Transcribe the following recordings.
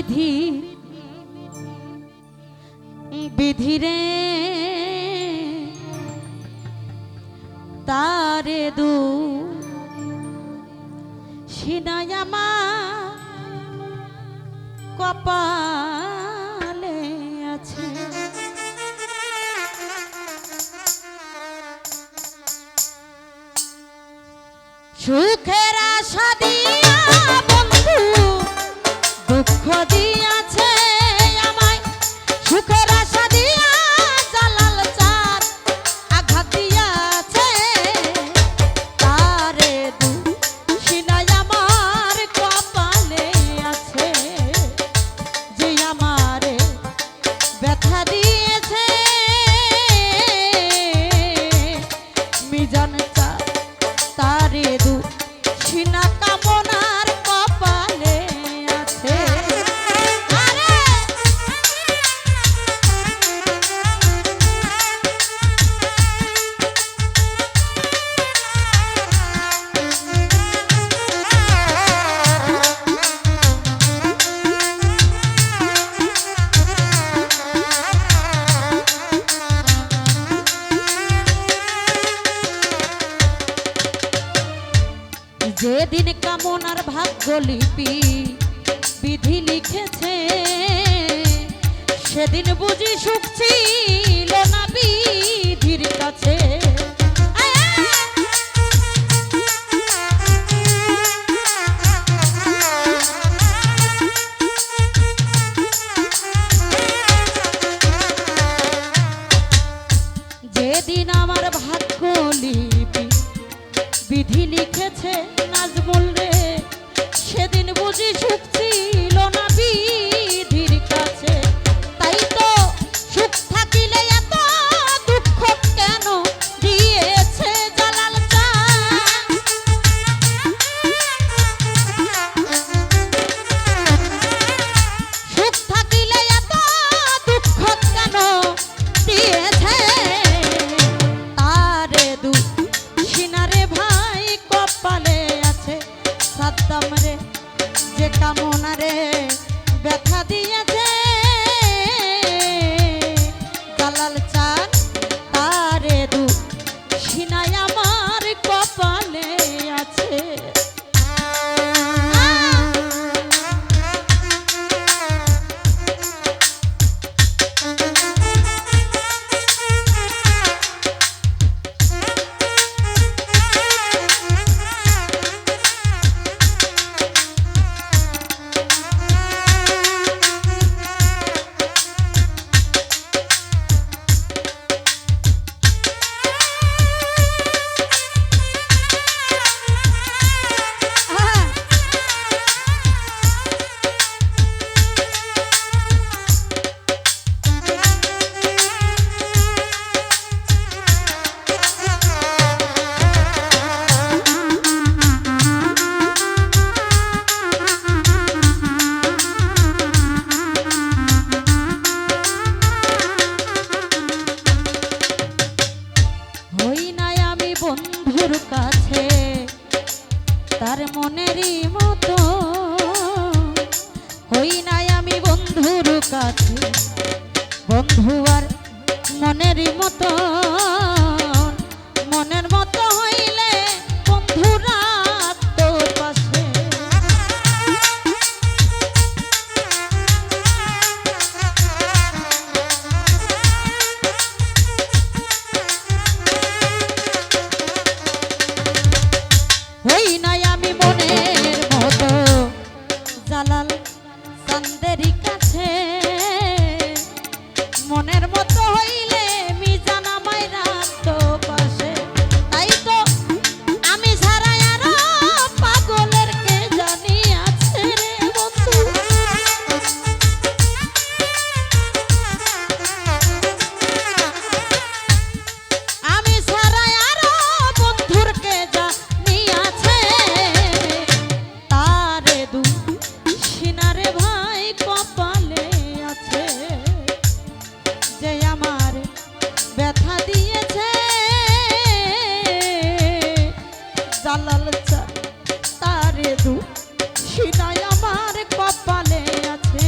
বিধি বিধিরে তারে দু সিনায় আমার কপালে আছে। সুখের আশা দিয়া বন্ধু দুঃখ দিয়াছে আমায়, সুখের আশা দিয়া জালাল চাঁদ আঘাত দিয়াছে। তারে দু সিনায় আমার কপালে আছে, যে আমারে ব্যথা দিয়েছে। মিজান চাঁদ তারে দু সিনা কামনার কপালে আছে। যেদিন কামনার ভাগ্য লিপি বিধি লিখেছে, সেদিন বুঝি সুখ ছিল না বিধির কাছে। যেদিন আমার ভাগ্য লিপি বিধি লিখেছে নাজমুল রে, সেদিন বুঝি সুখ ছিল না বিধির কাছে। তাই তো সুখ থাকিলে এত দুঃখ কেন দিয়েছে জালাল চাঁদ। সুখ থাকিলে এত দুঃখ কেন দিয়েছে। তারে দু সিনারে ভাই কপালে আছে, সাদ্দাম রে যে কামনা রে ব্যথা দিয়েছে। জালাল চাঁদ তারে দু সিনায় আমার কপালে আছে। বন্ধুর কাছে তার মনেরই মতো হই নাই আমি বন্ধুর কাছে, বন্ধু আর মনেরই মতো। মনের মতো হইলে বন্ধুরা তোর পাশে। হই নাই আমি মনের মতো জালাল চাঁদেরই কাছে, মনের মতো হইলে মিজান আমায় রাখতো পাশে। তাই তো আমি ছাড়া আরো পাগলের কে জানি আছে রে বন্ধু। আমি ছাড়া আরো বন্ধুর কে জানি আছে। তারে দু সিনারে ভাই কপালে আছে, যে আমার ব্যথা দিয়েছে। জালাল চাঁদ তারে দু সিনায় আমার কপালে আছে।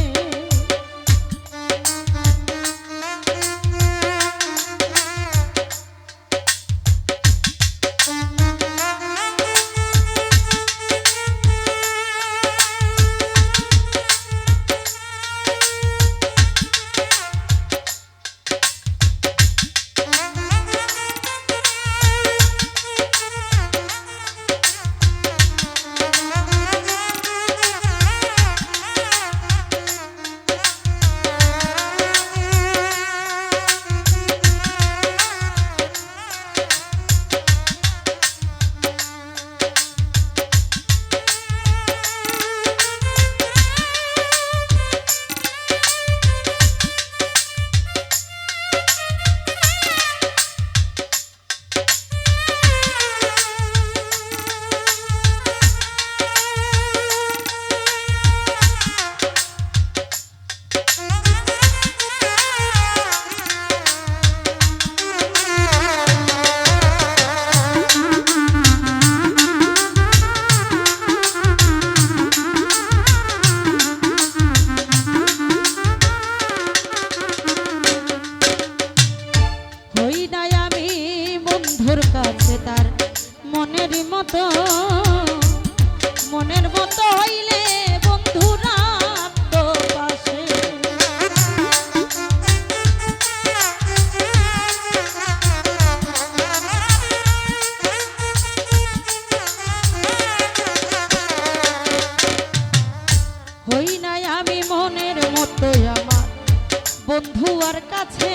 মনের মতো হইলে বন্ধুরা তো পাশে হই নাই আমি মনের মতো আমার বন্ধু আর কাছে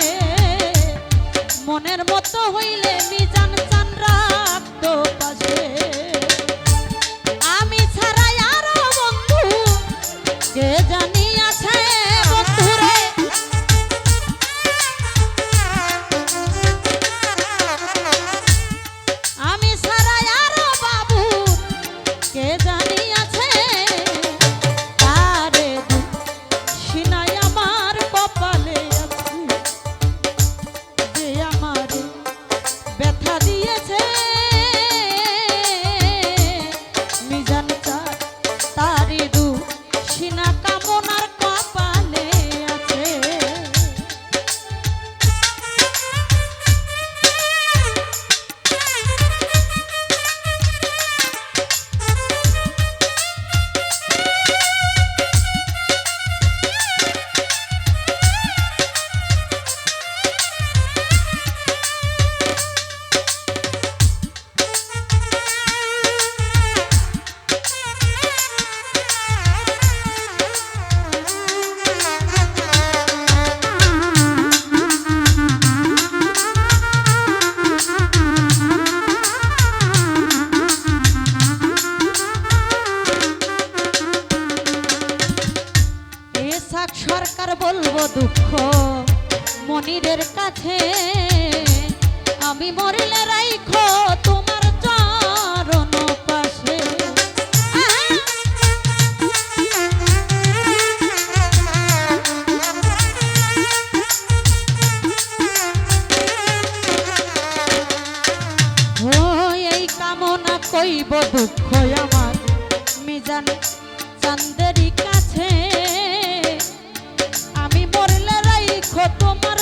মনের মতো হইলে মিজান চান রাখতো পাশে আমি ছাড়াই আরো বন্ধু কে জানি আছে বন্ধুরে আমি ছাড়াই আরো বাবু কে জানি আছে তারে সিনাই আমার কপালে আছে যে আমার ব্যথা দিয়েছে মিজান চাঁদ তারি দু সিনা কামনার কপালে আছে সরকার বলবো দুঃখ মনিরের কাছে আমি মরলে রাইখো তোমার চরণ পাশে ও এই কামনা কইব দুঃখ আমার মিজান চাঁদের কাছে আমি মরলে রাইখো তোমার